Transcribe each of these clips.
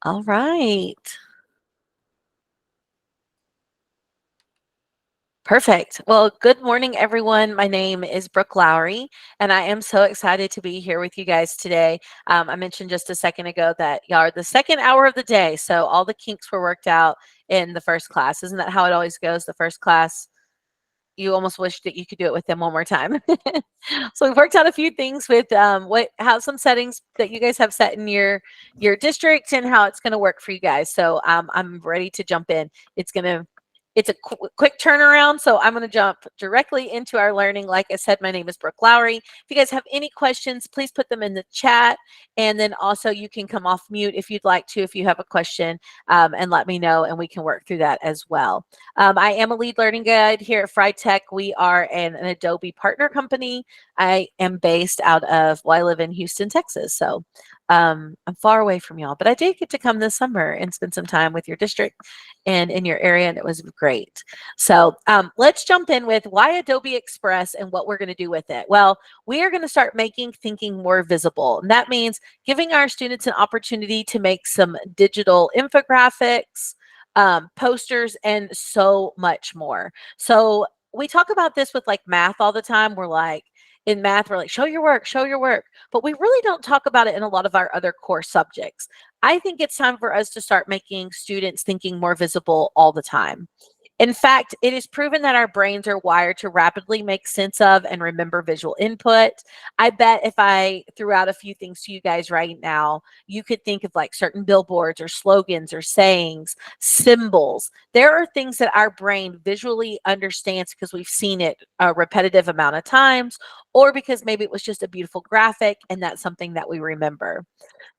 All right. Perfect. Well, good morning, everyone. My name is Brooke Lowry, and I am so excited to be here with you guys today. I mentioned just a second ago that y'all are the second hour of the day, so all the kinks were worked out in the first class. Isn't that how it always goes? The first class, you almost wish that you could do it with them one more time. So we've worked out a few things with how some settings that you guys have set in your district and how it's going to work for you guys. So I'm ready to jump in. It's a quick turnaround, so I'm going to jump directly into our learning. Like I said, my name is Brooke Lowry. If you guys have any questions, please put them in the chat, and then also you can come off mute if you'd like to, if you have a question, and let me know, and we can work through that as well. I am a lead learning guide here at FryTech. We are an Adobe partner company. I am based out of, well, I live in Houston, Texas. So I'm far away from y'all, but I did get to come this summer and spend some time with your district and in your area, and it was great. So let's jump in with why Adobe Express and what we're going to do with it. Well, we are going to start making thinking more visible. And that means giving our students an opportunity to make some digital infographics, posters, and so much more. So we talk about this with like math all the time. We're like, in math, we're like, show your work, show your work. But we really don't talk about it in a lot of our other core subjects. I think it's time for us to start making students thinking more visible all the time. In fact, it is proven that our brains are wired to rapidly make sense of and remember visual input. I bet if I threw out a few things to you guys right now, you could think of like certain billboards or slogans or sayings, symbols. There are things that our brain visually understands because we've seen it a repetitive amount of times, or because maybe it was just a beautiful graphic and that's something that we remember.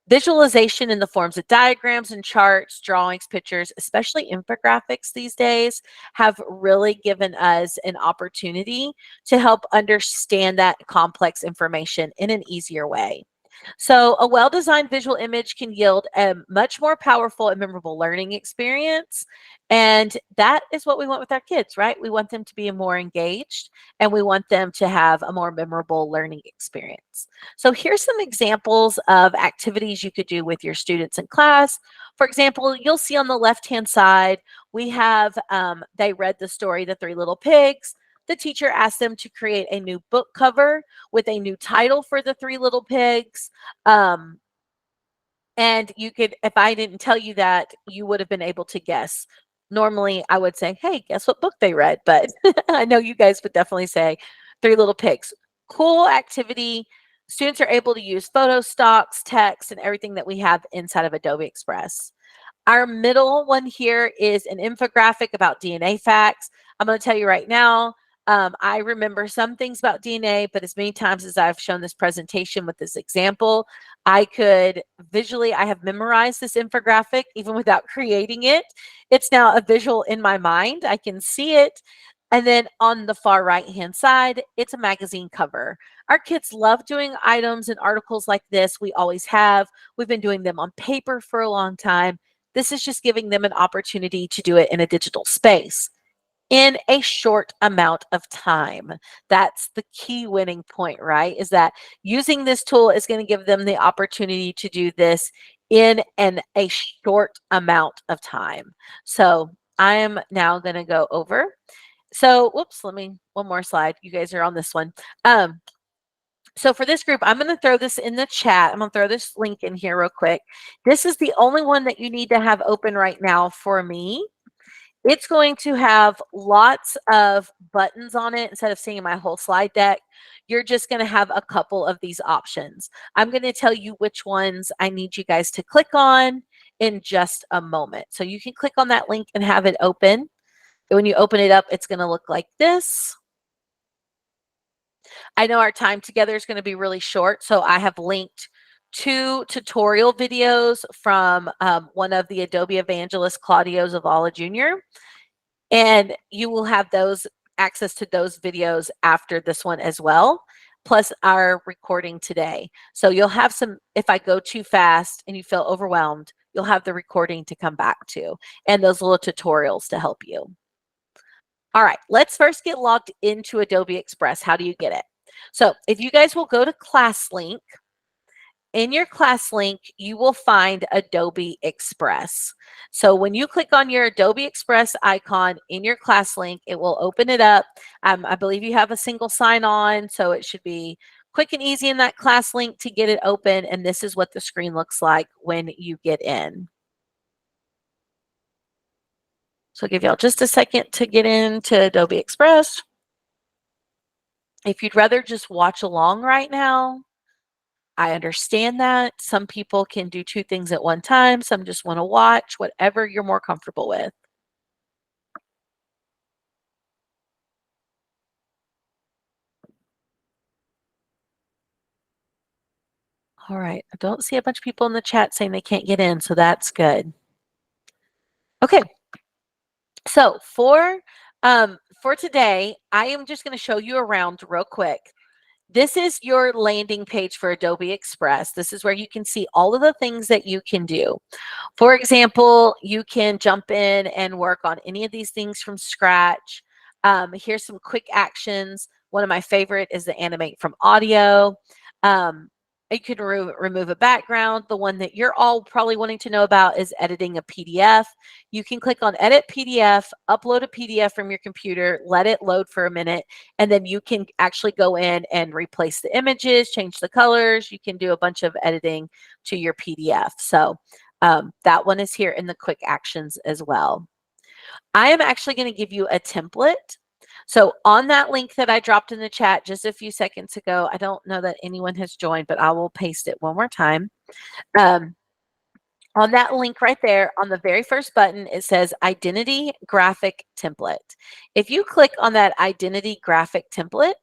Visualization in the forms of diagrams and charts, drawings, pictures, especially infographics these days, have really given us an opportunity to help understand that complex information in an easier way. So, a well designed visual image can yield a much more powerful and memorable learning experience. And that is what we want with our kids, right? We want them to be more engaged and we want them to have a more memorable learning experience. So, here's some examples of activities you could do with your students in class. For example, you'll see on the left hand side, we have they read the story, The Three Little Pigs. The teacher asked them to create a new book cover with a new title for The Three Little Pigs. Um, and you could, if I didn't tell you that, you would have been able to guess. Normally, I would say, hey, guess what book they read? But I know you guys would definitely say Three Little Pigs. Cool activity. Students are able to use photo stocks, text, and everything that we have inside of Adobe Express. Our middle one here is an infographic about DNA facts. I'm going to tell you right now, I remember some things about DNA, but as many times as I've shown this presentation with this example, I could visually, I have memorized this infographic even without creating it. It's now a visual in my mind. I can see it. And then on the far right-hand side, it's a magazine cover. Our kids love doing items and articles like this. We always have. We've been doing them on paper for a long time. This is just giving them an opportunity to do it in a digital space in a short amount of time. That's the key winning point, right? Is that using this tool is going to give them the opportunity to do this in a short amount of time. So I am now going to go over. So, whoops, let me, one more slide. You guys are on this one. So for this group, I'm going to throw this in the chat. I'm going to throw this link in here real quick. This is the only one that you need to have open right now for me. It's going to have lots of buttons on it. Instead of seeing my whole slide deck, you're just going to have a couple of these options. I'm going to tell you which ones I need you guys to click on in just a moment. So you can click on that link and have it open. When you open it up, it's going to look like this. I know our time together is going to be really short, so I have linked 2 tutorial videos from one of the Adobe Evangelist, Claudio Zavala Jr., and you will have those access to those videos after this one as well, plus our recording today. So you'll have some, if I go too fast and you feel overwhelmed, you'll have the recording to come back to and those little tutorials to help you. All right, let's first get logged into Adobe Express. How do you get it? So if you guys will go to ClassLink, in your class link, you will find Adobe Express. So when you click on your Adobe Express icon in your class link, it will open it up. I believe you have a single sign on, so it should be quick and easy in that class link to get it open. And this is what the screen looks like when you get in. So I'll give y'all just a second to get into Adobe Express. If you'd rather just watch along right now, I understand that. Some people can do two things at one time. Some just want to watch, whatever you're more comfortable with. All right. I don't see a bunch of people in the chat saying they can't get in, so that's good. Okay. So for today, I am just going to show you around real quick. This is your landing page for Adobe Express. This is where you can see all of the things that you can do. For example, you can jump in and work on any of these things from scratch. Here's some quick actions. One of my favorite is the animate from audio. You can remove a background. The one that you're all probably wanting to know about is editing a PDF. You can click on Edit PDF, upload a PDF from your computer, let it load for a minute, and then you can actually go in and replace the images, change the colors. You can do a bunch of editing to your PDF. So that one is here in the quick actions as well. I am actually going to give you a template. So on that link that I dropped in the chat just a few seconds ago, I don't know that anyone has joined, but I will paste it one more time. On that link right there, on the very first button, it says Identity Graphic Template. If you click on that Identity Graphic Template,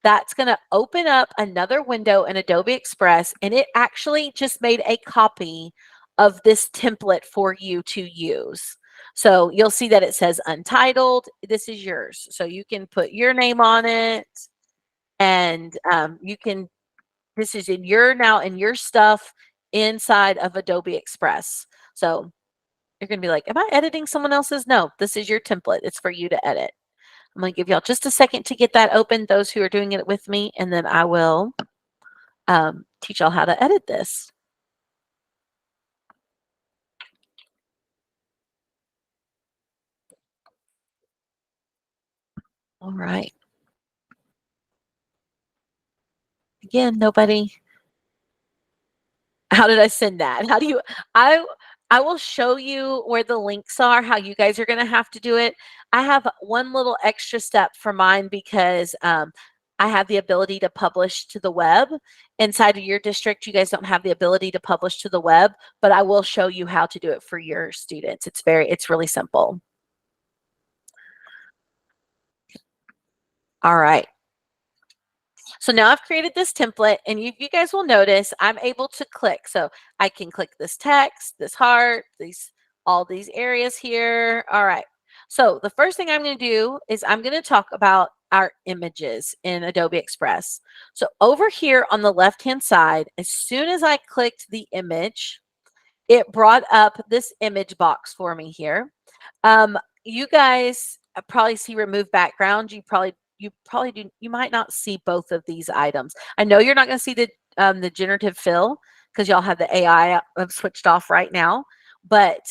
that's going to open up another window in Adobe Express, and it actually just made a copy of this template for you to use. So you'll see that it says Untitled. This is yours. So you can put your name on it, and this is now in your stuff inside of Adobe Express. So you're going to be like, am I editing someone else's? No, this is your template. It's for you to edit. I'm going to give y'all just a second to get that open, those who are doing it with me, and then I will teach y'all how to edit this. All right. Again, nobody. How did I send that? How do you, I, I will show you where the links are, how you guys are going to have to do it. I have one little extra step for mine because I have the ability to publish to the web. Inside of your district, you guys don't have the ability to publish to the web, but I will show you how to do it for your students. It's really simple. All right. So now I've created this template, and you guys will notice I'm able to click. So I can click this text, this heart, all these areas here. All right. So the first thing I'm going to do is I'm going to talk about our images in Adobe Express. So over here on the left-hand side, as soon as I clicked the image, it brought up this image box for me here. You guys probably see remove background. You might not see both of these items. I know you're not going to see the generative fill because y'all have the AI switched off right now, but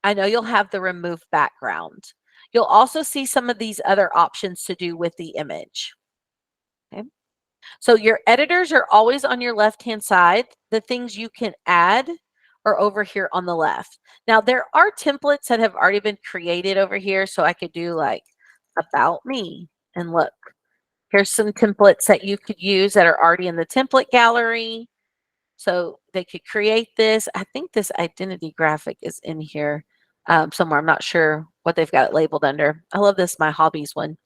I know you'll have the remove background. You'll also see some of these other options to do with the image. Okay. So your editors are always on your left-hand side. The things you can add are over here on the left. Now, there are templates that have already been created over here. So I could do like about me, and look, here's some templates that you could use that are already in the template gallery. So they could create this. I think this identity graphic is in here somewhere. I'm not sure what they've got it labeled under. I love this, my hobbies one.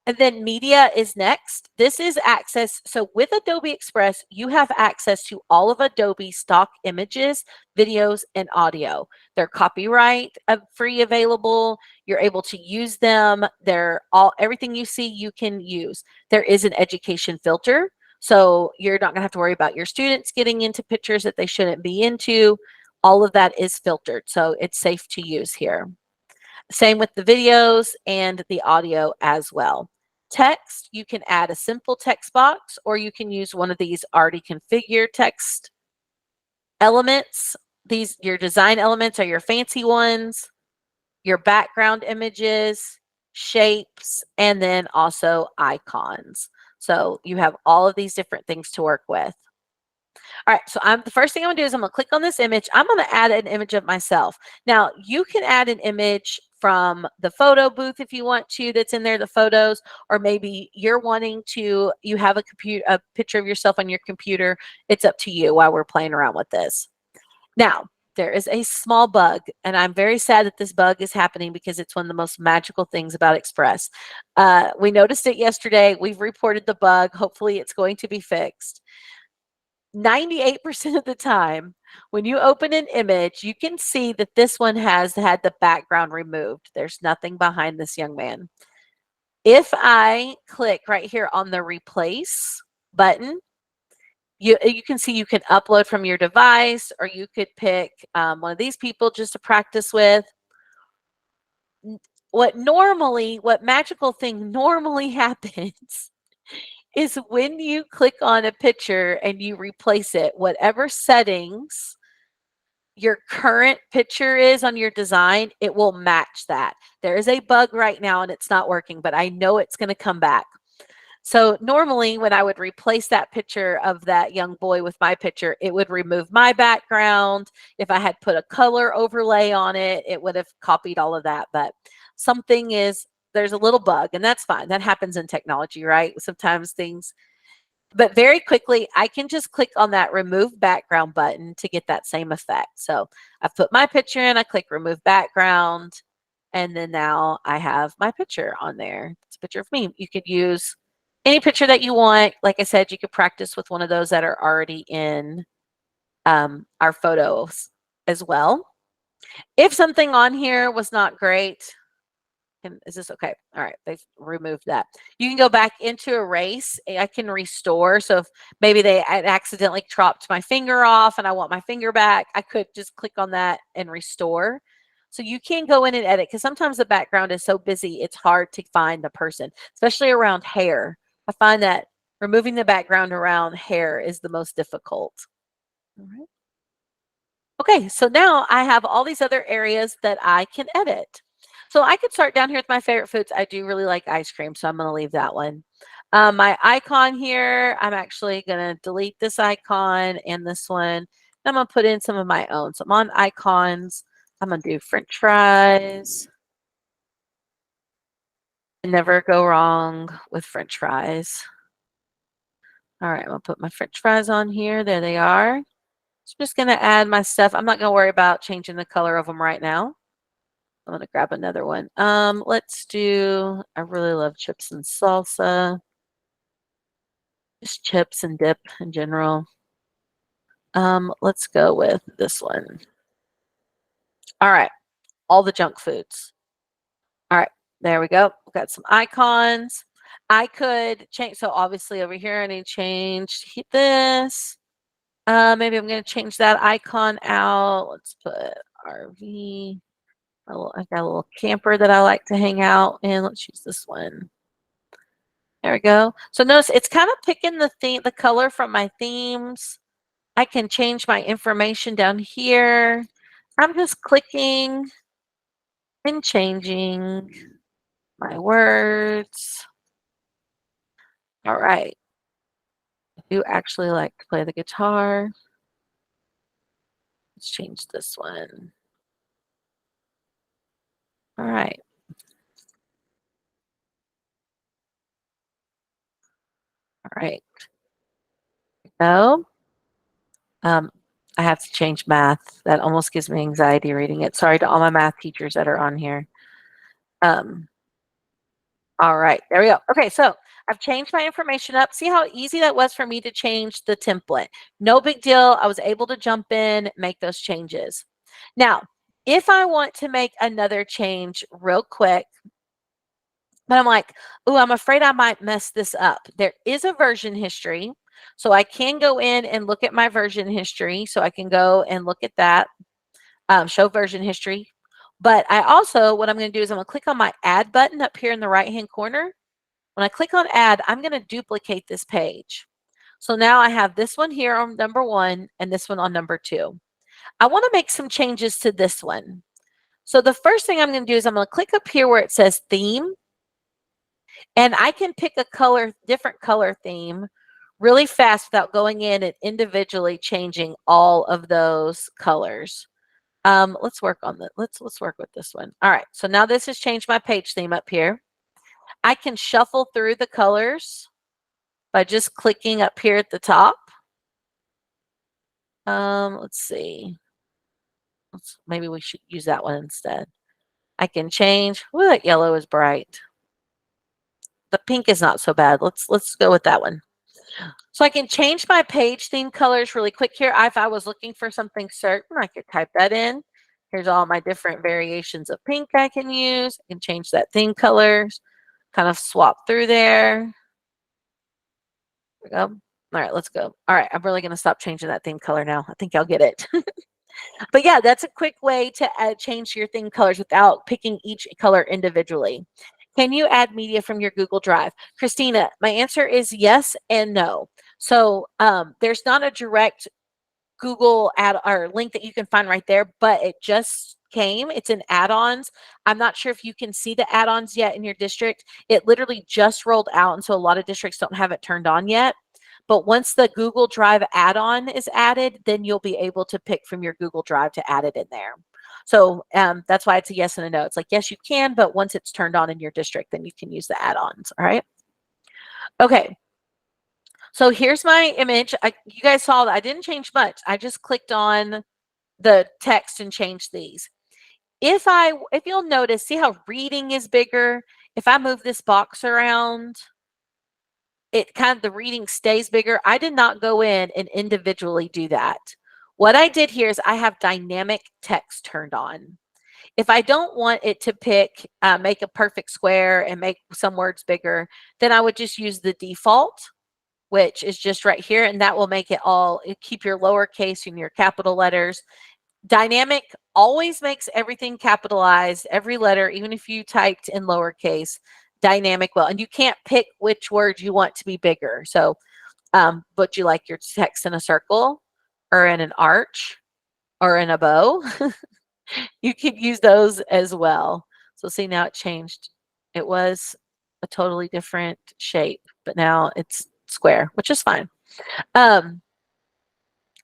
And then media is next. This is access. So with Adobe Express, you have access to all of Adobe stock images, videos, and audio. They're copyright free available. You're able to use them. Everything you see, you can use. There is an education filter. So you're not gonna have to worry about your students getting into pictures that they shouldn't be into. All of that is filtered. So it's safe to use here. Same with the videos and the audio as well. Text, you can add a simple text box, or you can use one of these already configured text elements. These, your design elements are your fancy ones, your background images, shapes, and then also icons. So you have all of these different things to work with. All right, so the first thing I'm gonna do is I'm gonna click on this image. I'm gonna add an image of myself. Now, you can add an image from the photo booth if you want to, that's in there, the photos, or maybe you're wanting to, you have a picture of yourself on your computer. It's up to you while we're playing around with this. Now, there is a small bug, and I'm very sad that this bug is happening because it's one of the most magical things about Express. We noticed it yesterday. We've reported the bug. Hopefully, it's going to be fixed. 98% of the time, when you open an image, you can see that this one has had the background removed. There's nothing behind this young man. If I click right here on the replace button, you can see you can upload from your device, or you could pick one of these people just to practice with. What magical thing normally happens is when you click on a picture and you replace it, whatever settings your current picture is on your design, it will match that. There is a bug right now and it's not working, but I know it's going to come back. So normally when I would replace that picture of that young boy with my picture, it would remove my background. If I had put a color overlay on it, it would have copied all of that. But there's a little bug, and that's fine. That happens in technology, right? Sometimes things, but very quickly, I can just click on that remove background button to get that same effect. So I've put my picture in, I click remove background, and then now I have my picture on there. It's a picture of me. You could use any picture that you want. Like I said, you could practice with one of those that are already in our photos as well. If something on here was not great, is this okay? All right, they've removed that. You can go back into erase. I can restore. So if maybe I accidentally chopped my finger off and I want my finger back, I could just click on that and restore. So you can go in and edit, because sometimes the background is so busy, it's hard to find the person, especially around hair. I find that removing the background around hair is the most difficult. All right. Okay, so now I have all these other areas that I can edit. So I could start down here with my favorite foods. I do really like ice cream, so I'm going to leave that one. My icon here, I'm actually going to delete this icon and this one. I'm going to put in some of my own. So I'm on icons. I'm going to do French fries. Never go wrong with French fries. All right, I'm going to put my French fries on here. There they are. So I'm just going to add my stuff. I'm not going to worry about changing the color of them right now. I'm gonna grab another one. Let's do, I really love chips and salsa. Just chips and dip in general. Let's go with this one. All right, all the junk foods. All right, there we go. We've got some icons. I could change, so obviously over here I need to change this. Maybe I'm gonna change that icon out. Let's put RV. I got a little camper that I like to hang out in. Let's use this one. There we go. So notice it's kind of picking the color from my themes. I can change my information down here. I'm just clicking and changing my words. All right. I do actually like to play the guitar. Let's change this one. All right. All right. So, I have to change math. That almost gives me anxiety reading it. Sorry to all my math teachers that are on here. All right, there we go. Okay, so I've changed my information up. See how easy that was for me to change the template. No big deal. I was able to jump in, make those changes. Now, if I want to make another change real quick, but I'm like, oh, I'm afraid I might mess this up. There is a version history. So I can go in and look at my version history. So I can go and look at that, show version history. But I also, what I'm going to do is I'm going to click on my add button up here in the right-hand corner. When I click on add, I'm going to duplicate this page. So now I have this one here on number 1 and this one on number 2. I want to make some changes to this one. So the first thing I'm going to do is I'm going to click up here where it says theme, and I can pick a color, different color theme really fast without going in and individually changing all of those colors. Let's work on the let's work with this one. All right, so now this has changed my page theme up here. I can shuffle through the colors by just clicking up here at the top. Let's see. Maybe we should use that one instead. I can change. Ooh, that yellow is bright. The pink is not so bad. Let's go with that one. So I can change my page theme colors really quick here. If I was looking for something certain, I could type that in. Here's all my different variations of pink I can use. I can change that theme colors, kind of swap through there. There we go. All right, let's go. All right, I'm really going to stop changing that theme color now. I think y'all get it. But yeah, that's a quick way to change your theme colors without picking each color individually. Can you add media from your Google Drive? Christina, my answer is yes and no. So there's not a direct Google add or link that you can find right there, but it just came. It's in add-ons. I'm not sure if you can see the add-ons yet in your district. It literally just rolled out, and so a lot of districts don't have it turned on yet. But once the Google Drive add-on is added, then you'll be able to pick from your Google Drive to add it in there. So that's why it's a yes and a no. It's like, yes, you can, but once it's turned on in your district, then you can use the add-ons. All right. Okay. So here's my image. You guys saw that I didn't change much. I just clicked on the text and changed these. If you'll notice, see how reading is bigger? If I move this box around, it kind of the reading stays bigger. I did not go in and individually do that. What I did here is I have dynamic text turned on. If I don't want it to make a perfect square and make some words bigger, then I would just use the default, which is just right here, and that will make it keep your lowercase and your capital letters. Dynamic always makes everything capitalized, every letter, even if you typed in lowercase, dynamic will. And you can't pick which word you want to be bigger. So, but you like your text in a circle or in an arch or in a bow, you could use those as well. So see, now it changed. It was a totally different shape, but now it's square, which is fine.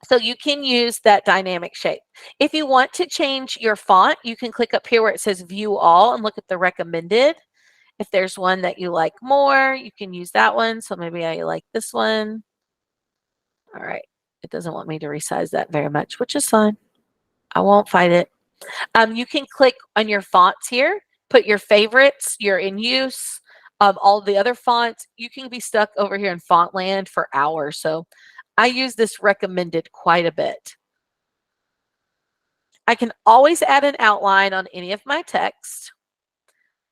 So you can use that dynamic shape. If you want to change your font, you can click up here where it says view all and look at the recommended. If there's one that you like more, you can use that one. So maybe I like this one. All right. It doesn't want me to resize that very much, which is fine. I won't fight it. You can click on your fonts here, put your favorites, your in use, all the other fonts. You can be stuck over here in font land for hours. So I use this recommended quite a bit. I can always add an outline on any of my text.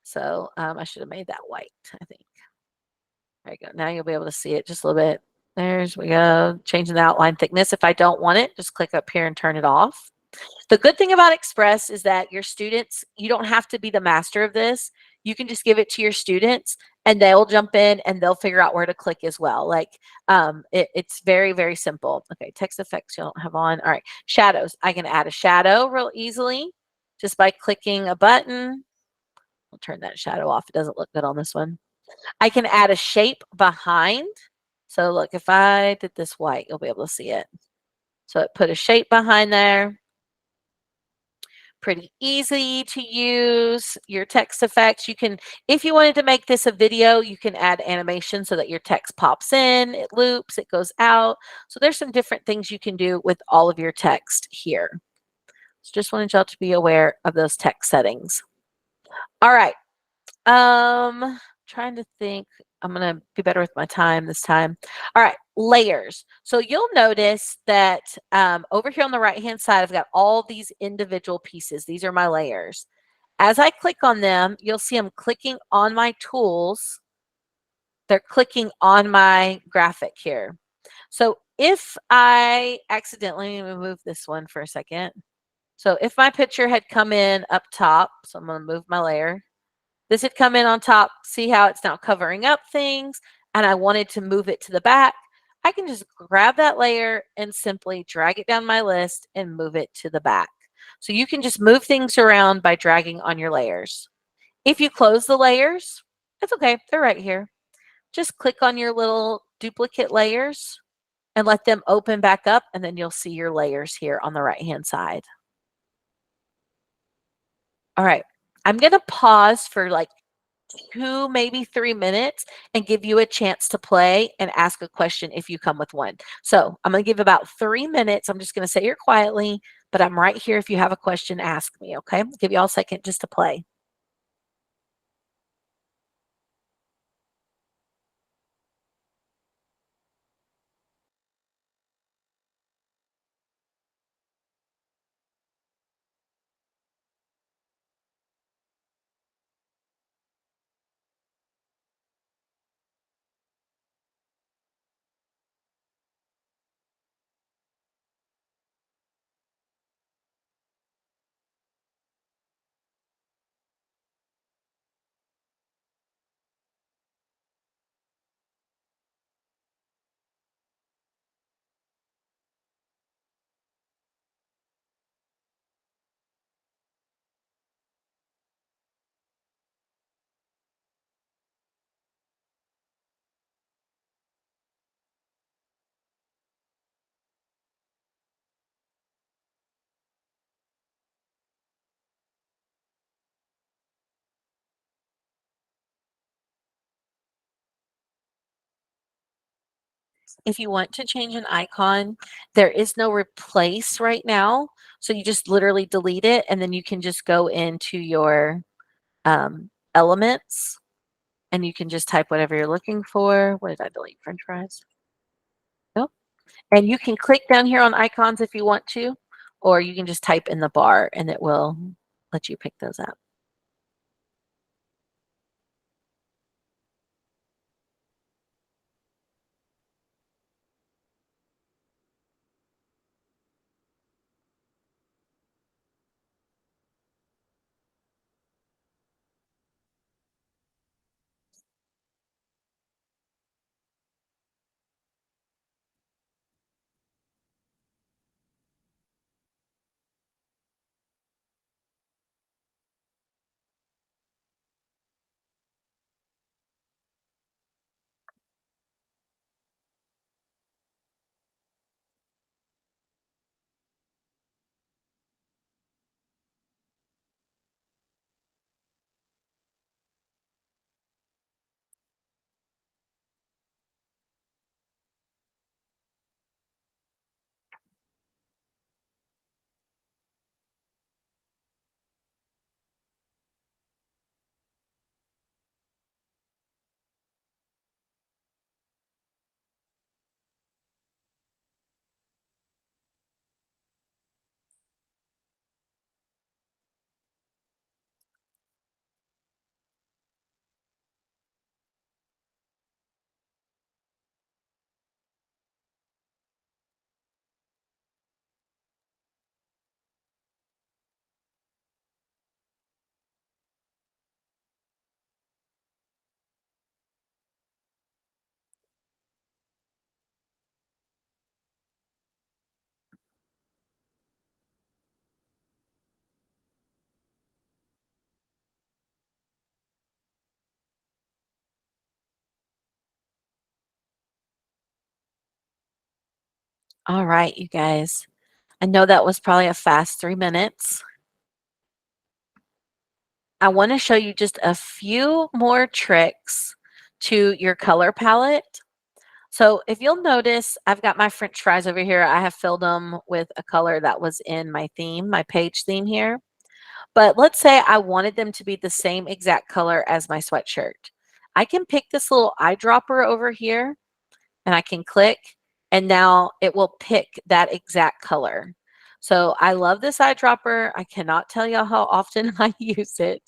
So I should have made that white, I think. There you go. Now you'll be able to see it just a little bit. There's we go. Changing the outline thickness. If I don't want it, just click up here and turn it off. The good thing about Express is that your students, you don't have to be the master of this. You can just give it to your students and they'll jump in and they'll figure out where to click as well. Like it's very, very simple. Okay, text effects you don't have on. All right, shadows. I can add a shadow real easily just by clicking a button. I'll turn that shadow off. It doesn't look good on this one. I can add a shape behind. So look, if I did this white, you'll be able to see it. So it put a shape behind there. Pretty easy to use your text effects. You can, if you wanted to make this a video, you can add animation so that your text pops in, it loops, it goes out. So there's some different things you can do with all of your text here. So just wanted y'all to be aware of those text settings. All right. Trying to think. I'm going to be better with my time this time. All right, layers. So you'll notice that over here on the right-hand side, I've got all these individual pieces. These are my layers. As I click on them, you'll see I'm clicking on my tools. They're clicking on my graphic here. So if I accidentally, let me move this one for a second. So if my picture had come in up top, so I'm going to move my layer. This had come in on top. See how it's now covering up things, and I wanted to move it to the back. I can just grab that layer and simply drag it down my list and move it to the back. So you can just move things around by dragging on your layers. If you close the layers, it's okay. They're right here. Just click on your little duplicate layers and let them open back up, and then you'll see your layers here on the right-hand side. All right. I'm going to pause for like 2, maybe 3 minutes and give you a chance to play and ask a question if you come with one. So I'm going to give about 3 minutes. I'm just going to sit here quietly, but I'm right here. If you have a question, ask me, okay? I'll give you all a second just to play. If you want to change an icon, there is no replace right now. So you just literally delete it, and then you can just go into your elements, and you can just type whatever you're looking for. What did I delete? French fries? Nope. And you can click down here on icons if you want to, or you can just type in the bar and it will let you pick those up. All right, you guys. I know that was probably a fast 3 minutes. I want to show you just a few more tricks to your color palette. So if you'll notice, I've got my French fries over here. I have filled them with a color that was in my theme, my page theme here. But let's say I wanted them to be the same exact color as my sweatshirt. I can pick this little eyedropper over here and I can click, and now it will pick that exact color. So I love this eyedropper. I cannot tell y'all how often I use it.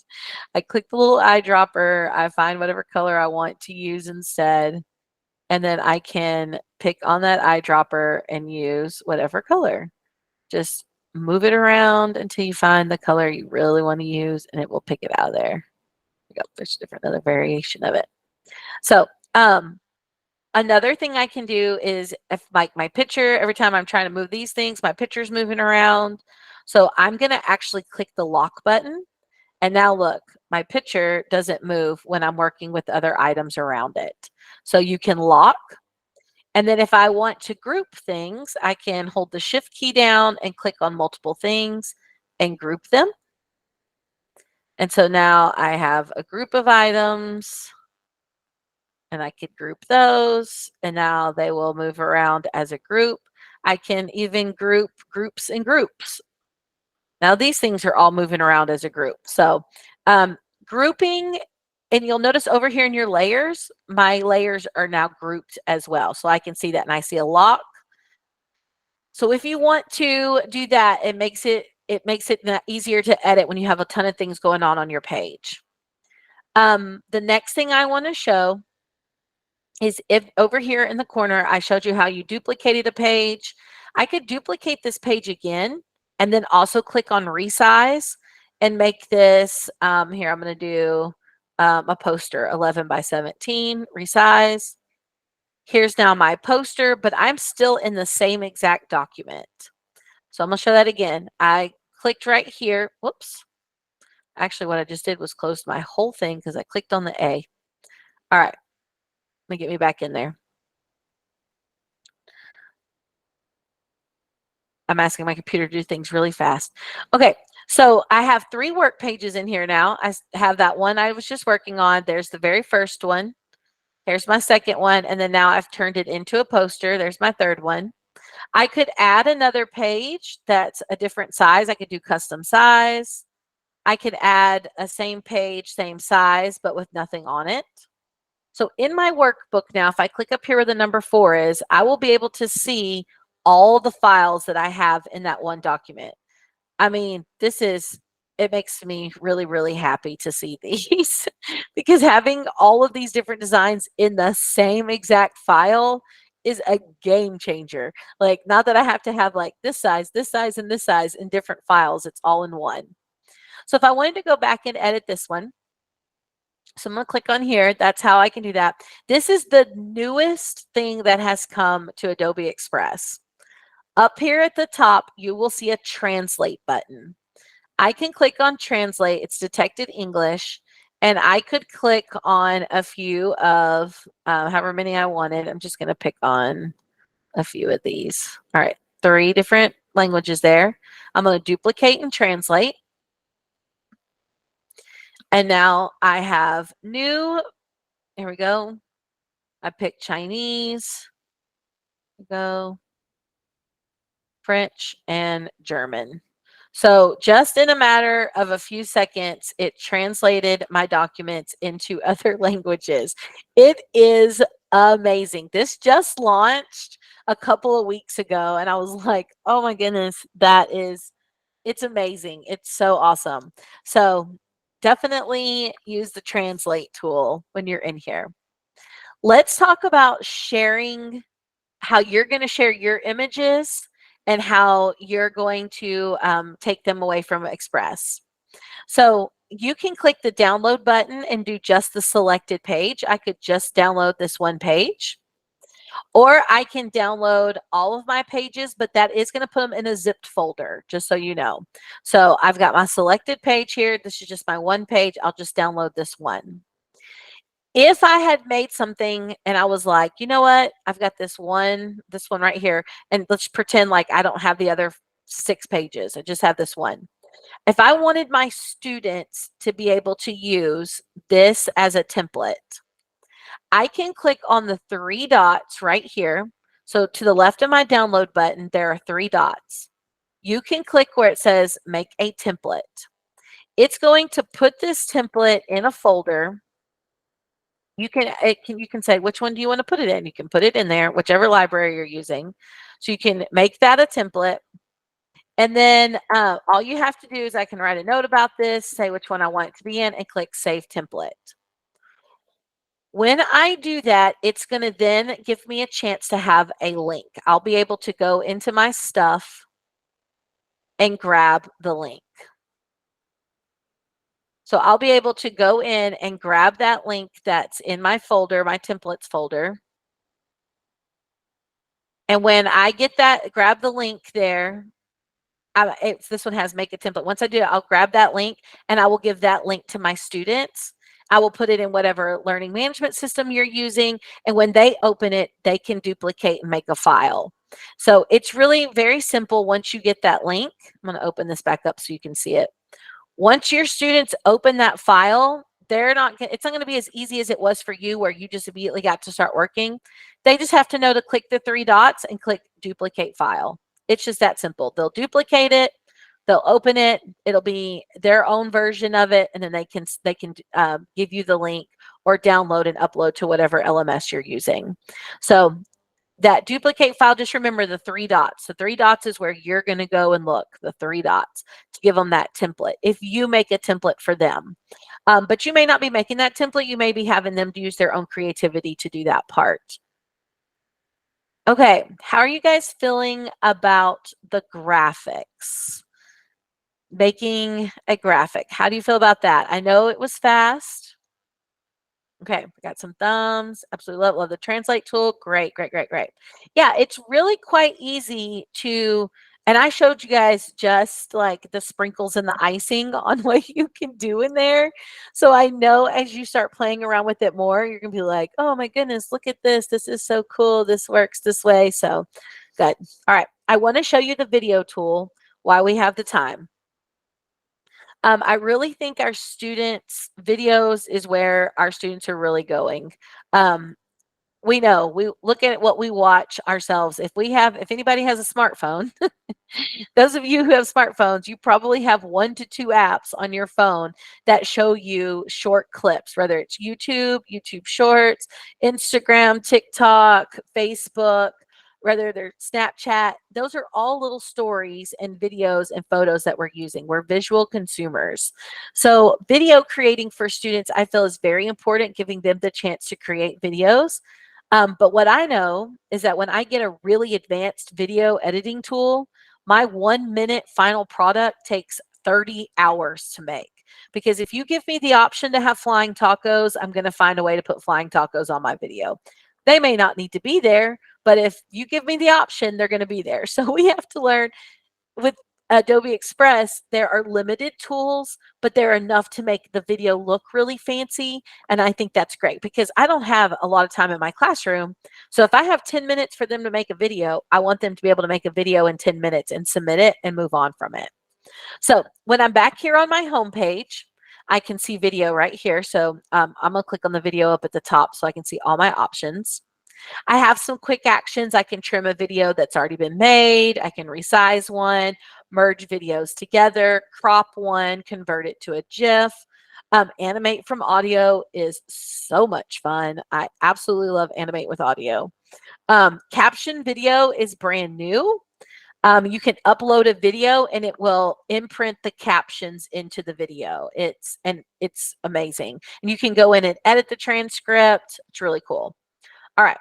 I click the little eyedropper, I find whatever color I want to use instead, and then I can pick on that eyedropper and use whatever color. Just move it around until you find the color you really want to use, and it will pick it out of there. go. There's a different other variation of it. So another thing I can do is if like my picture, every time I'm trying to move these things, my picture's moving around. So I'm going to actually click the lock button. And now look, my picture doesn't move when I'm working with other items around it. So you can lock. And then if I want to group things, I can hold the shift key down and click on multiple things and group them. And so now I have a group of items and I could group those, and now they will move around as a group. I can even group groups and groups. Now these things are all moving around as a group. So grouping, and you'll notice over here in your layers, my layers are now grouped as well. So I can see that, and I see a lock. So if you want to do that, it makes it easier to edit when you have a ton of things going on your page. The next thing I want to show is if over here in the corner, I showed you how you duplicated a page. I could duplicate this page again and then also click on resize and make this, here I'm going to do a poster, 11 by 17, resize. Here's now my poster, but I'm still in the same exact document. So I'm going to show that again. I clicked right here. Whoops. Actually, what I just did was close my whole thing because I clicked on the A. All right. Let me get me back in there. I'm asking my computer to do things really fast. Okay, so I have 3 work pages in here now. I have that one I was just working on. There's the very first one. Here's my second one, and then now I've turned it into a poster. There's my third one. I could add another page that's a different size. I could do custom size. I could add a same page, same size, but with nothing on it. So in my workbook now, if I click up here where the number 4 is, I will be able to see all the files that I have in that one document. I mean, it makes me really, really happy to see these because having all of these different designs in the same exact file is a game changer. Like, not that I have to have like this size, and this size in different files, it's all in one. So if I wanted to go back and edit this one, so I'm going to click on here. That's how I can do that. This is the newest thing that has come to Adobe Express. Up here at the top, you will see a translate button. I can click on translate. It's detected English. And I could click on a few of however many I wanted. I'm just going to pick on a few of these. All right, 3 different languages there. I'm going to duplicate and translate. And now I have new. Here we go. I picked Chinese. Go. French and German. So just in a matter of a few seconds, it translated my documents into other languages. It is amazing. This just launched a couple of weeks ago, and I was like, oh my goodness, it's amazing. It's so awesome. So definitely use the translate tool when you're in here. Let's talk about sharing, how you're going to share your images and how you're going to take them away from Express. So you can click the download button and do just the selected page. I could just download this one page, or I can download all of my pages, but that is going to put them in a zipped folder, just so you know. So I've got my selected page here. This is just my one page. I'll just download this one. If I had made something and I was like, you know what, I've got this one right here, and let's pretend like I don't have the other 6 pages. I just have this one. If I wanted my students to be able to use this as a template, I can click on the 3 dots right here. So to the left of my download button, there are 3 dots. You can click where it says make a template. It's going to put this template in a folder. You can say, which one do you want to put it in? You can put it in there, whichever library you're using. So you can make that a template. And then all you have to do is I can write a note about this, say which one I want it to be in, and click Save Template. When I do that, it's going to then give me a chance to have a link. I'll be able to go into my stuff and grab the link. So I'll be able to go in and grab that link that's in my folder, my templates folder. And when I get that, grab the link there. This one has make a template. Once I do it, I'll grab that link and I will give that link to my students. I will put it in whatever learning management system you're using. And when they open it, they can duplicate and make a file. So it's really very simple once you get that link. I'm going to open this back up so you can see it. Once your students open that file, it's not going to be as easy as it was for you where you just immediately got to start working. They just have to know to click the 3 dots and click duplicate file. It's just that simple. They'll duplicate it, they'll open it, it'll be their own version of it, and then they can give you the link or download and upload to whatever LMS you're using. So that duplicate file, just remember the 3 dots. The 3 dots is where you're going to go and look, the 3 dots, to give them that template. If you make a template for them. But you may not be making that template. You may be having them use their own creativity to do that part. Okay, how are you guys feeling about the graphics? Making a graphic. How do you feel about that? I know it was fast. Okay, we got some thumbs. Absolutely love the translate tool. Great, great, great, great. Yeah, it's really quite easy to, and I showed you guys just like the sprinkles and the icing on what you can do in there. So I know as you start playing around with it more, you're going to be like, oh my goodness, look at this. This is so cool. This works this way. So good. All right. I want to show you the video tool while we have the time. I really think our students' videos is where our students are really going. We know, we look at what we watch ourselves. If anybody has a smartphone, those of you who have smartphones, you probably have 1 to 2 apps on your phone that show you short clips, whether it's YouTube, YouTube Shorts, Instagram, TikTok, Facebook, whether they're Snapchat. Those are all little stories and videos and photos that we're using. We're visual consumers. So video creating for students, I feel, is very important, giving them the chance to create videos. But what I know is that when I get a really advanced video editing tool, my 1-minute final product takes 30 hours to make. Because if you give me the option to have flying tacos, I'm going to find a way to put flying tacos on my video. They may not need to be there, but if you give me the option, they're going to be there. So we have to learn with Adobe Express, there are limited tools, but they're enough to make the video look really fancy. And I think that's great because I don't have a lot of time in my classroom. So if I have 10 minutes for them to make a video, I want them to be able to make a video in 10 minutes and submit it and move on from it. So when I'm back here on my home page, I can see video right here. So I'm going to click on the video up at the top so I can see all my options. I have some quick actions. I can trim a video that's already been made. I can resize one, merge videos together, crop one, convert it to a GIF. Animate from audio is so much fun. I absolutely love animate with audio. Caption video is brand new. You can upload a video and it will imprint the captions into the video. It's amazing. And you can go in and edit the transcript. It's really cool. All right.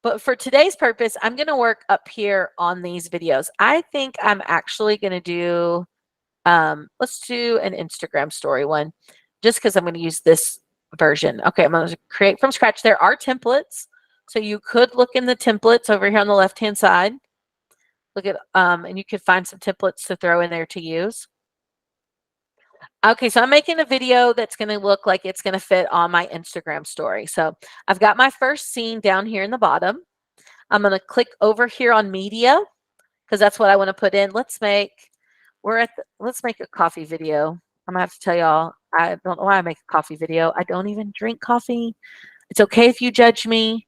But for today's purpose, I'm going to work up here on these videos. I think I'm actually going to do, let's do an Instagram story one, just because I'm going to use this version. Okay, I'm going to create from scratch. There are templates. So you could look in the templates over here on the left-hand side. Look at, and you could find some templates to throw in there to use. Okay, so I'm making a video that's going to look like it's going to fit on my Instagram story. So I've got my first scene down here in the bottom. I'm going to click over here on media because that's what I want to put in. Let's make a coffee video. I'm going to have to tell y'all, I don't know why I make a coffee video. I don't even drink coffee. It's okay if you judge me.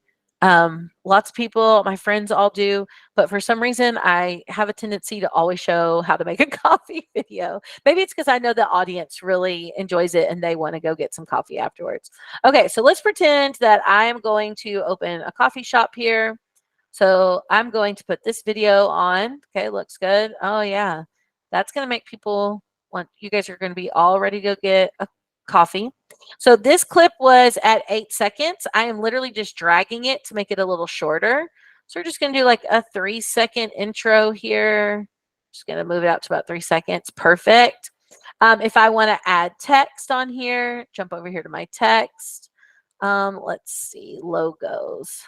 Lots of people, my friends all do, but for some reason I have a tendency to always show how to make a coffee video. Maybe it's because I know the audience really enjoys it and they want to go get some coffee afterwards. Okay, so let's pretend that I am going to open a coffee shop here. So I'm going to put this video on. Okay, looks good. Oh yeah, that's going to make people want, you guys are going to be all ready to go get a coffee. So this clip was at 8 seconds. I am literally just dragging it to make it a little shorter. So we're just going to do like a 3-second intro here. Just going to move it out to about 3 seconds. Perfect. If I want to add text on here, jump over here to my text. Let's see, logos.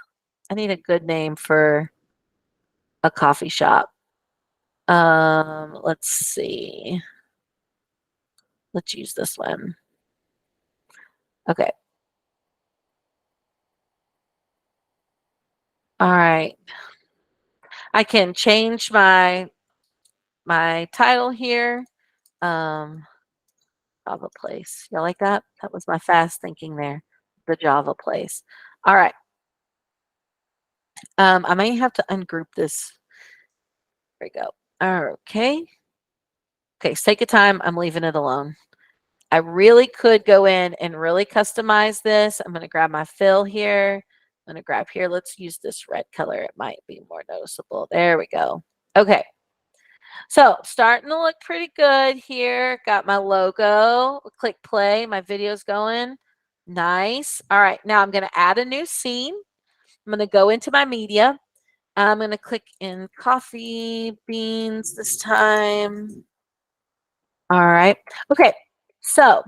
I need a good name for a coffee shop. Let's see. Let's use this one. Okay. All right. I can change my title here. Java place. You like that? That was my fast thinking there. The Java place. All right. I may have to ungroup this. There we go. Okay. Okay, sake of time, I'm leaving it alone. I really could go in and really customize this. I'm going to grab my fill here. I'm going to grab here. Let's use this red color. It might be more noticeable. There we go. Okay. So starting to look pretty good here. Got my logo. Click play. My video's going. Nice. All right. Now I'm going to add a new scene. I'm going to go into my media. I'm going to click in coffee beans this time. All right. Okay. So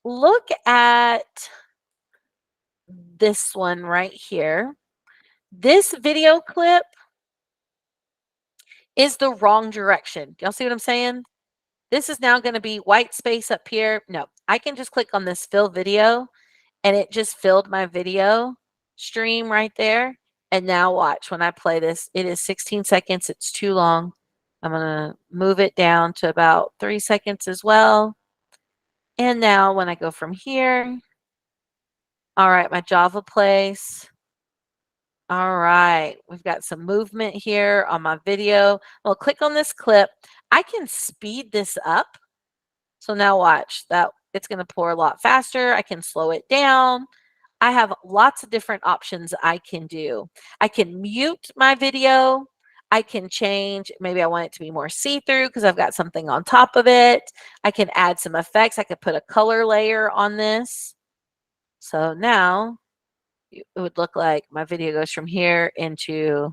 look at this one right here. This video clip is the wrong direction. Y'all see what I'm saying? This is now going to be white space up here. No, I can just click on this fill video and it just filled my video stream right there. And now watch when I play this, it is 16 seconds. It's too long. I'm going to move it down to about 3 seconds as well. And now when I go from here, all right, my Java place. All right, we've got some movement here on my video. Well, click on this clip. I can speed this up. So now watch that. It's going to pour a lot faster. I can slow it down. I have lots of different options I can do. I can mute my video. I can change, maybe I want it to be more see-through because I've got something on top of it. I can add some effects. I could put a color layer on this. So now it would look like my video goes from here into,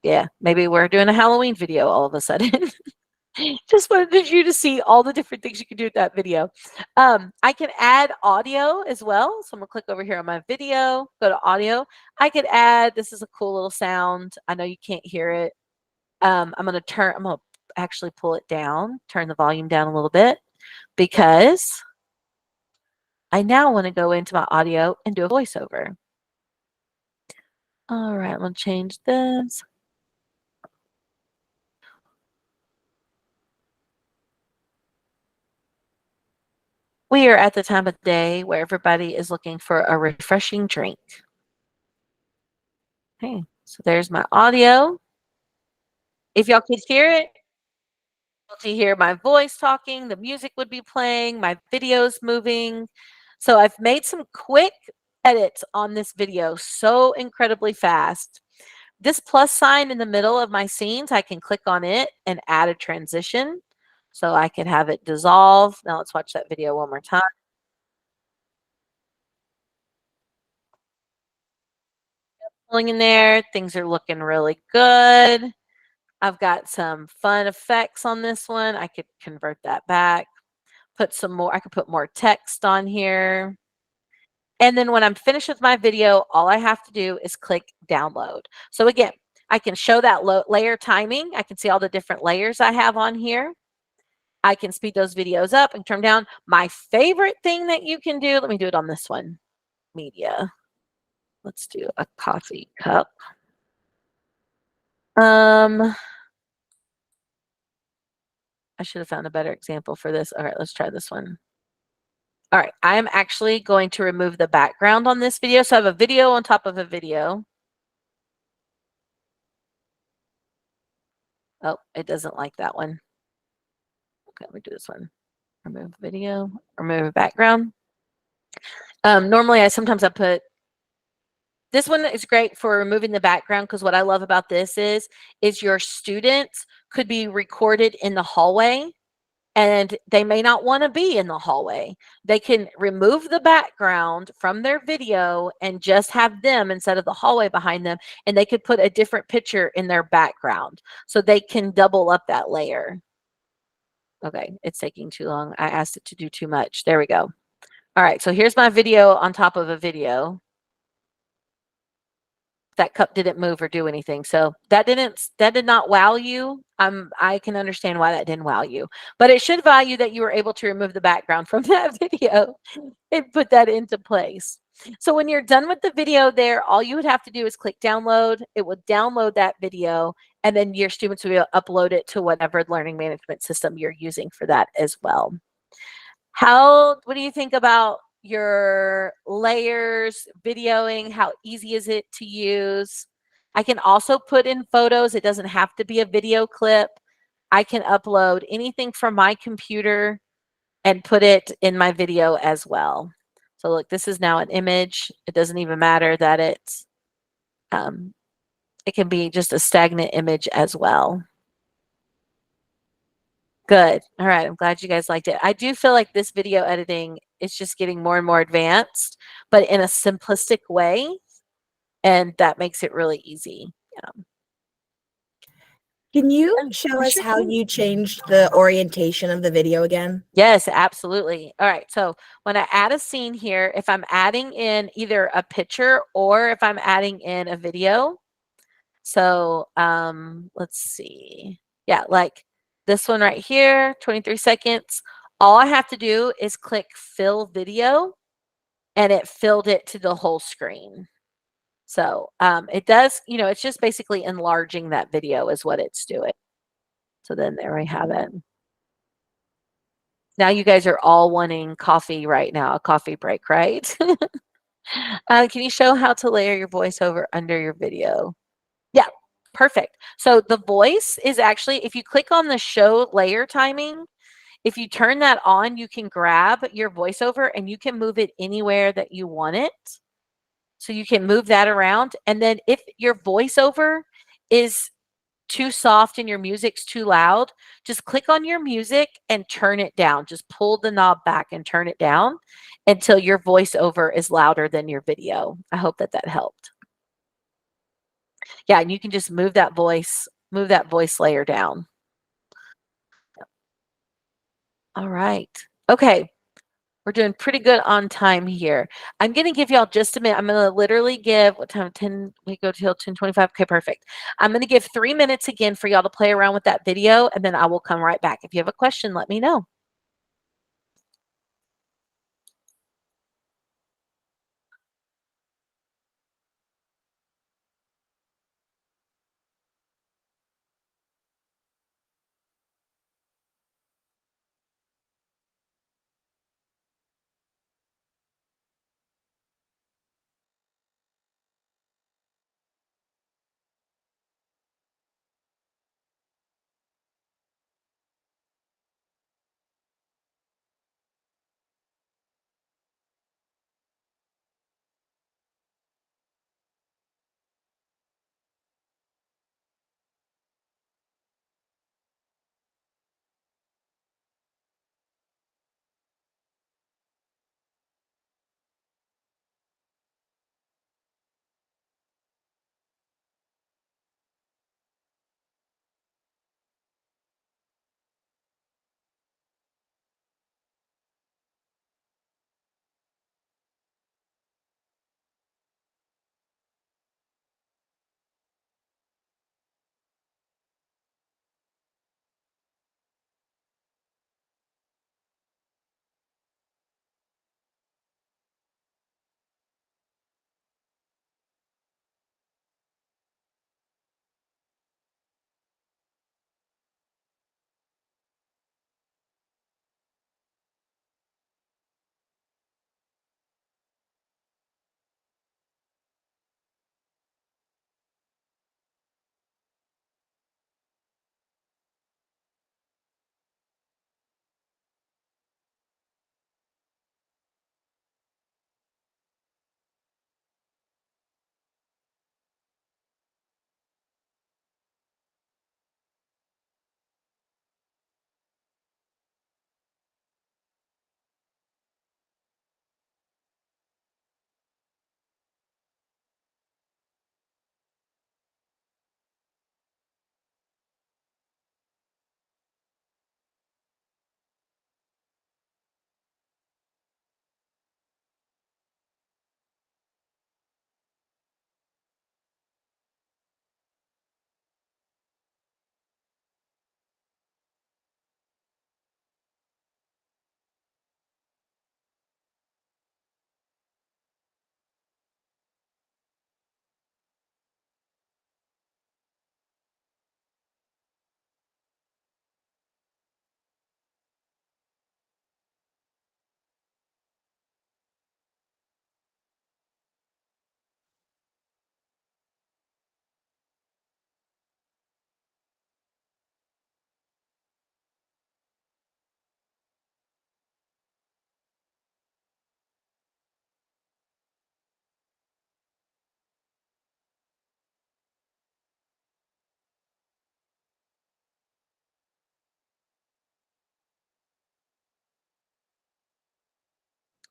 yeah, maybe we're doing a Halloween video all of a sudden. Just wanted you to see all the different things you can do with that video. I can add audio as well. So I'm gonna click over here on my video, go to audio. I could add, this is a cool little sound. I know you can't hear it. I'm gonna actually pull it down, turn the volume down a little bit because I now want to go into my audio and do a voiceover. All right, I'm gonna change this. We are at the time of day where everybody is looking for a refreshing drink. Okay, so there's my audio. If y'all could hear it, to hear my voice talking, the music would be playing, my video's moving. So I've made some quick edits on this video so incredibly fast. This plus sign in the middle of my scenes, I can click on it and add a transition. So I can have it dissolve. Now let's watch that video one more time. Pulling in there, things are looking really good. I've got some fun effects on this one. I could convert that back, put some more, I could put more text on here. And then when I'm finished with my video, all I have to do is click download. So again, I can show that layer timing. I can see all the different layers I have on here. I can speed those videos up and turn down. My favorite thing that you can do, let me do it on this one, media. Let's do a coffee cup. I should have found a better example for this. All right, let's try this one. All right, I'm actually going to remove the background on this video. So I have a video on top of a video. Oh, it doesn't like that one. Okay, let me do this one. Remove video, remove background. Normally, sometimes I put, this one is great for removing the background because what I love about this is your students could be recorded in the hallway and they may not want to be in the hallway. They can remove the background from their video and just have them instead of the hallway behind them, and they could put a different picture in their background so they can double up that layer. Okay, it's taking too long. I asked it to do too much. There we go. All right, so here's my video on top of a video. That cup didn't move or do anything. So that did not wow you. I can understand why that didn't wow you, but it should wow you that you were able to remove the background from that video and put that into place. So when you're done with the video there, all you would have to do is click download. It will download that video, and then your students will upload it to whatever learning management system you're using for that as well. What do you think about your layers, videoing? How easy is it to use? I can also put in photos. It doesn't have to be a video clip. I can upload anything from my computer and put it in my video as well. So look, this is now an image. It doesn't even matter that um, it can be just a stagnant image as well. Good. All right. I'm glad you guys liked it. I do feel like this video editing is just getting more and more advanced, but in a simplistic way, and that makes it really easy. Yeah. Can you Yeah, show I us sure how can. you changed the orientation of the video again? Yes, absolutely. All right. So when I add a scene here, if I'm adding in either a picture or if I'm adding in a video, so let's see. Yeah, like this one right here, 23 seconds. All I have to do is click fill video and it filled it to the whole screen. So it does, it's just basically enlarging that video is what it's doing. So then there we have it. Now you guys are all wanting coffee right now, a coffee break, right? Can you show how to layer your voiceover under your video? Yeah, perfect. So the voice is actually, if you click on the show layer timing, if you turn that on, you can grab your voiceover and you can move it anywhere that you want it. So you can move that around. And then if your voiceover is too soft and your music's too loud, just click on your music and turn it down. Just pull the knob back and turn it down until your voiceover is louder than your video. I hope that that helped. Yeah, and you can just move that voice layer down. All right. Okay. We're doing pretty good on time here. I'm going to give y'all just a minute. I'm going to literally give, what time? 10, we go till 10:25. Okay, perfect. I'm going to give 3 minutes again for y'all to play around with that video, and then I will come right back. If you have a question, let me know.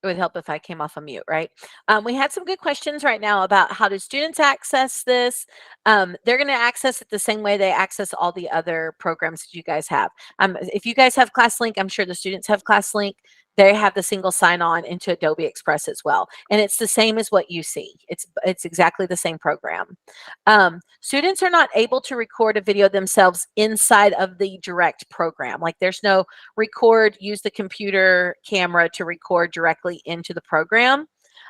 It would help if I came off a mute, right? We had some good questions right now about how do students access this. They're going to access it the same way they access all the other programs that you guys have. If you guys have ClassLink, I'm sure the students have ClassLink. They have the single sign-on into Adobe Express as well, and it's the same as what you see. It's exactly the same program. Students are not able to record a video themselves inside of the direct program. Like there's no record, use the computer camera to record directly into the program.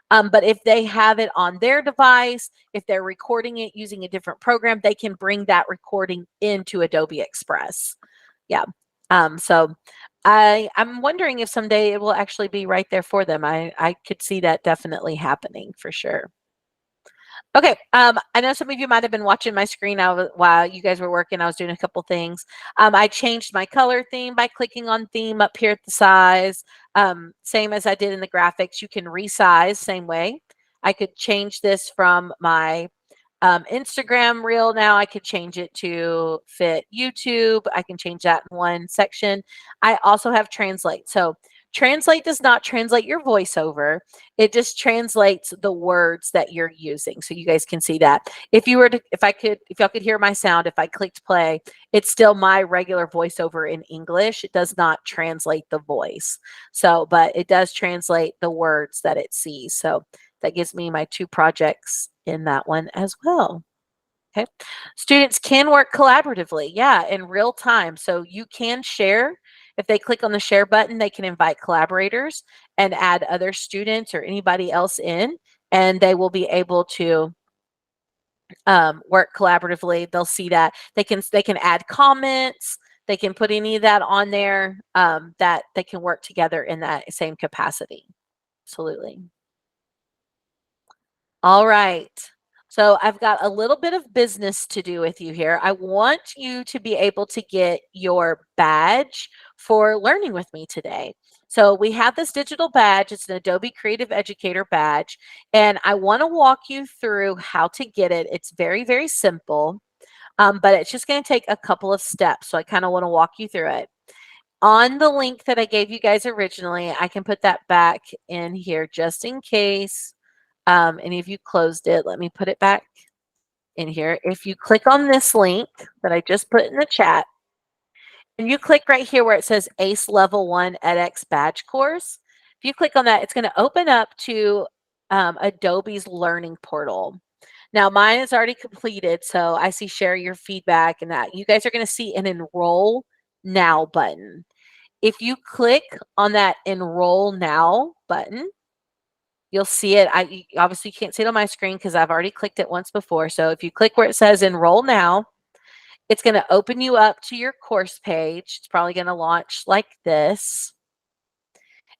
But if they have it on their device, if they're recording it using a different program, they can bring that recording into Adobe Express. Yeah. So I'm wondering if someday it will actually be right there for them. I could see that definitely happening for sure. Okay, I know some of you might have been watching my screen while you guys were working. I was doing a couple things. I changed my color theme by clicking on theme up here at the size. Same as I did in the graphics, you can resize same way. I could change this from my Instagram reel. Now I could change it to fit YouTube. I can change that in one section. I also have translate. So translate does not translate your voiceover. It just translates the words that you're using. So you guys can see that. If y'all could hear my sound, if I clicked play, it's still my regular voiceover in English. It does not translate the voice. So, but it does translate the words that it sees. So that gives me my 2 projects in that one as well. Okay. Students can work collaboratively, yeah, in real time. So you can share. If they click on the share button, they can invite collaborators and add other students or anybody else in, and they will be able to work collaboratively. They'll see that they can add comments. They can put any of that on there, that they can work together in that same capacity. Absolutely. All right. So I've got a little bit of business to do with you here. I want you to be able to get your badge for learning with me today. So we have this digital badge. It's an Adobe Creative Educator badge, and I want to walk you through how to get it. It's very, very simple, but it's just going to take a couple of steps. So I kind of want to walk you through it. On the link that I gave you guys originally, I can put that back in here just in case any of you closed it. Let me put it back in here. If you click on this link that I just put in the chat, and you click right here where it says ACE Level 1 edX Badge Course, if you click on that, it's going to open up to Adobe's Learning Portal. Now, mine is already completed, so I see share your feedback and that. You guys are going to see an Enroll Now button. If you click on that Enroll Now button, you'll see it. Obviously can't see it on my screen because I've already clicked it once before. So if you click where it says Enroll Now, it's going to open you up to your course page. It's probably going to launch like this.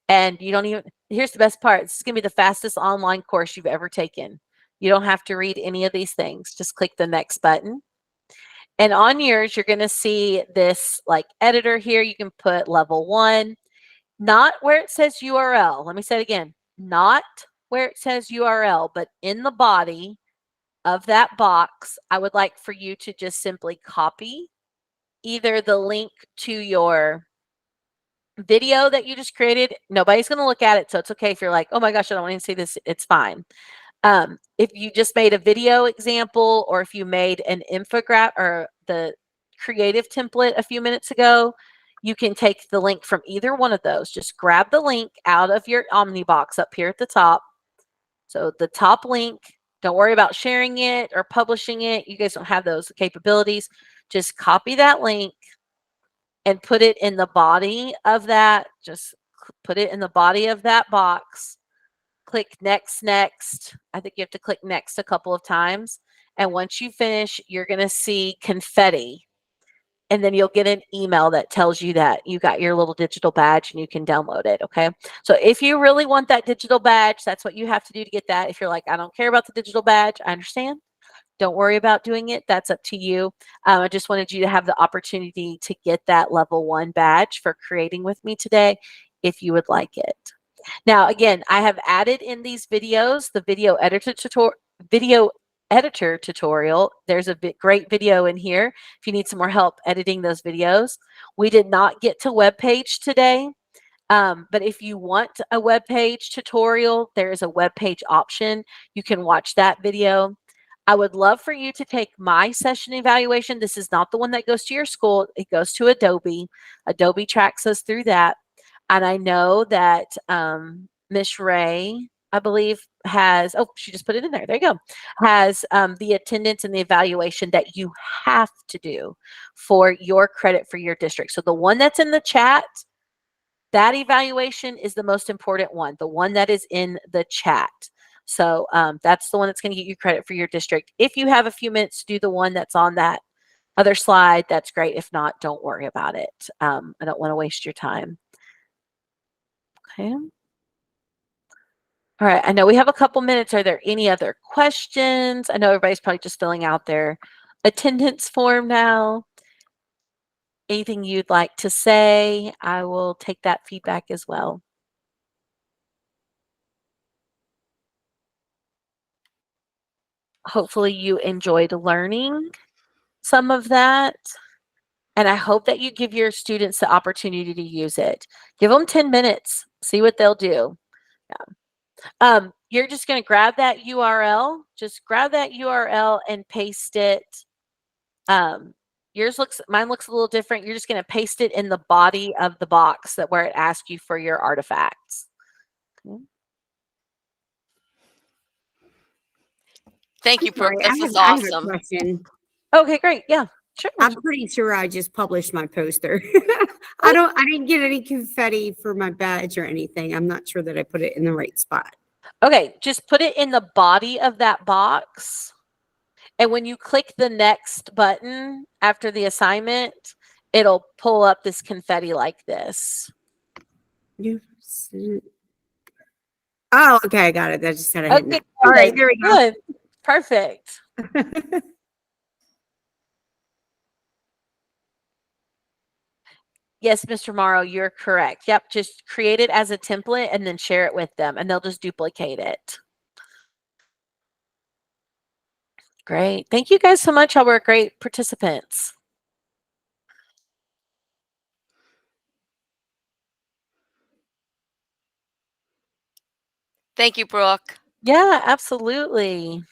And you don't even, here's the best part. This is going to be the fastest online course you've ever taken. You don't have to read any of these things. Just click the next button. And on yours, you're going to see this like editor here. You can put level 1, not where it says URL. Let me say it again. Not where it says URL, but in the body of that box, I would like for you to just simply copy either the link to your video that you just created. Nobody's going to look at it, so it's okay if you're like, oh my gosh, I don't want to see this. It's fine. If you just made a video example, or if you made an infographic or the creative template a few minutes ago, you can take the link from either one of those. Just grab the link out of your Omnibox up here at the top. So the top link, don't worry about sharing it or publishing it. You guys don't have those capabilities. Just copy that link and put it in the body of that. Just put it in the body of that box. Click next, next. I think you have to click next a couple of times. And once you finish, you're going to see confetti. And then you'll get an email that tells you that you got your little digital badge and you can download it. Okay. So if you really want that digital badge, that's what you have to do to get that. If you're like, I don't care about the digital badge, I understand. Don't worry about doing it. That's up to you. I just wanted you to have the opportunity to get that level 1 badge for creating with me today if you would like it. Now, again, I have added in these videos the video editor tutorial. There's a great video in here if you need some more help editing those videos. We did not get to web page today. But if you want a web page tutorial, there is a web page option. You can watch that video. I would love for you to take my session evaluation. This is not the one that goes to your school. It goes to Adobe. Adobe tracks us through that. And I know that Miss Ray, I believe, has, oh, she just put it in there. There you go. Has the attendance and the evaluation that you have to do for your credit for your district. So the one that's in the chat, that evaluation is the most important one, the one that is in the chat. So that's the one that's going to get you credit for your district. If you have a few minutes to do the one that's on that other slide, that's great. If not, don't worry about it. I don't want to waste your time. Okay. All right. I know we have a couple minutes. Are there any other questions? I know everybody's probably just filling out their attendance form now. Anything you'd like to say? I will take that feedback as well. Hopefully you enjoyed learning some of that. And I hope that you give your students the opportunity to use it. Give them 10 minutes, see what they'll do. You're just going to grab that URL, just grab that URL and paste it. Mine looks a little different. You're just going to paste it in the body of the box that where it asks you for your artifacts. Okay. Thank you, Sorry, Brooke. This was I have a awesome. question. Okay, great. Yeah, sure. I'm pretty sure I just published my poster. I didn't get any confetti for my badge or anything. I'm not sure that I put it in the right spot. Okay, just put it in the body of that box. And when you click the next button after the assignment, it'll pull up this confetti like this. Oh, okay, I got it. That just said I Okay, hit. All right, there we go. good. Perfect. Yes, Mr. Morrow, you're correct. Yep, just create it as a template and then share it with them, and they'll just duplicate it. Great. Thank you guys so much. Y'all were great participants. Thank you, Brooke. Yeah, absolutely.